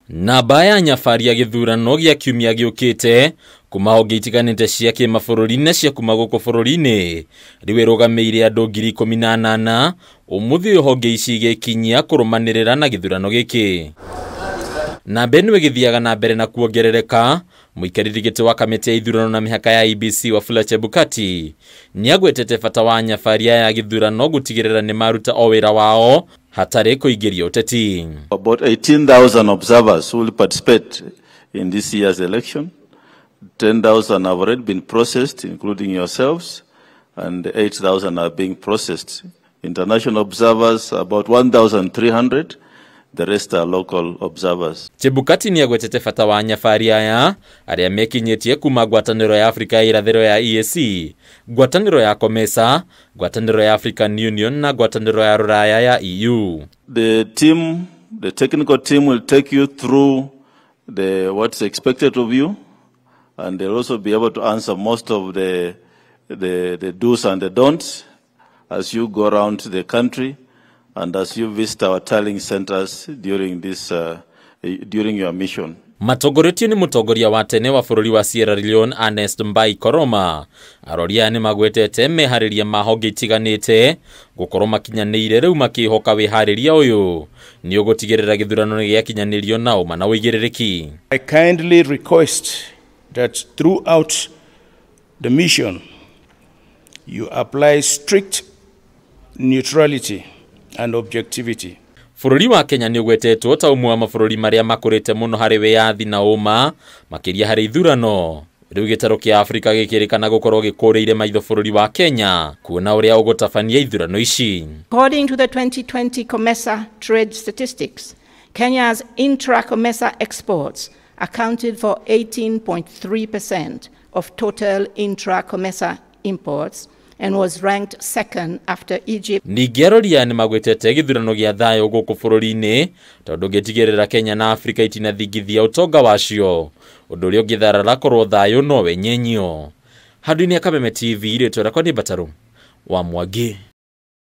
Namba ya Anyabari ya githurano gya kiumia giukite kuma honge itiganite cia kimabururi na cia kuma guku bururi-ini riu irugameire andu 18,000 umuthi honge ici gikinyia kurumanirira na githurano giki. Namba ĩno ĩgĩthiaga na mbere na kuongerereka. Mũikarĩri gĩtĩ wa kamĩtĩ ya ithurano na mihaka ya IEBC Wafula Chebukati nĩagwetete bata wa Anyabari ya githurano gutigĩrĩra nĩ maruta o wĩra wao hatari kuingiria uteti. About 18,000 observers will participate in this year's election. 10,000 have already been processed, including yourselves, and 8,000 are being processed. International observers, about 1,300. The rest are local observers. Chebukati nĩagwetete bata wa Anyabari aya arĩa mekinyitie kuma ngwatanĩro ya Afrika ya irathĩro ya EAC, ngwatanĩro ya Kameme, ngwatanĩro ya African Union na ngwatanĩro ya Ruraya ya EU. The technical team will take you through what's expected of you, and they'll also be able to answer most of the do's and the don'ts as you go around the country. And as you visit our tallying centers during your mission. Matongoretio ni mutongoria wa tene wa bururi wa Sierra Leone Ernest Mbai Koroma. Arori aya ni magwetete mehariria ma honge itiganite gukorwo makinyanĩire riu makihoka wihariria uyu ni ugutigirira githurano ni giakinyanirio na uma na uigĩrĩrĩki. I kindly request that throughout the mission you apply strict neutrality and objectivity. Bururi wa Kenya ni ugwetetwo ta umwe wa mabũrũri maria makurite muno hari wiyathi na uma makiria hari ithurano. Riu gitaro kia Afrika gikirikana gukorwo gikureire maitho bururi wa Kenya kuona uria ugutabania ithurano ici. According to the 2020 COMESA trade statistics, Kenya's intra-COMESA exports accounted for 18.3% of total intra-COMESA imports and was ranked second after Egypt. Ningĩ arori aya nĩ magwetete gĩthurano gĩa thayũ gũkũ bũrũri-inĩ tondũ gĩtigĩrĩra Kenya na Afrika itinathingithia ũtonga wacio ũndũ ũrĩa ũngĩtharara korwo thayũ no wenyenyio. Handũ-inĩ ya Kameme TV rĩtwa rĩakwa nĩ Bataru wa Mwangi.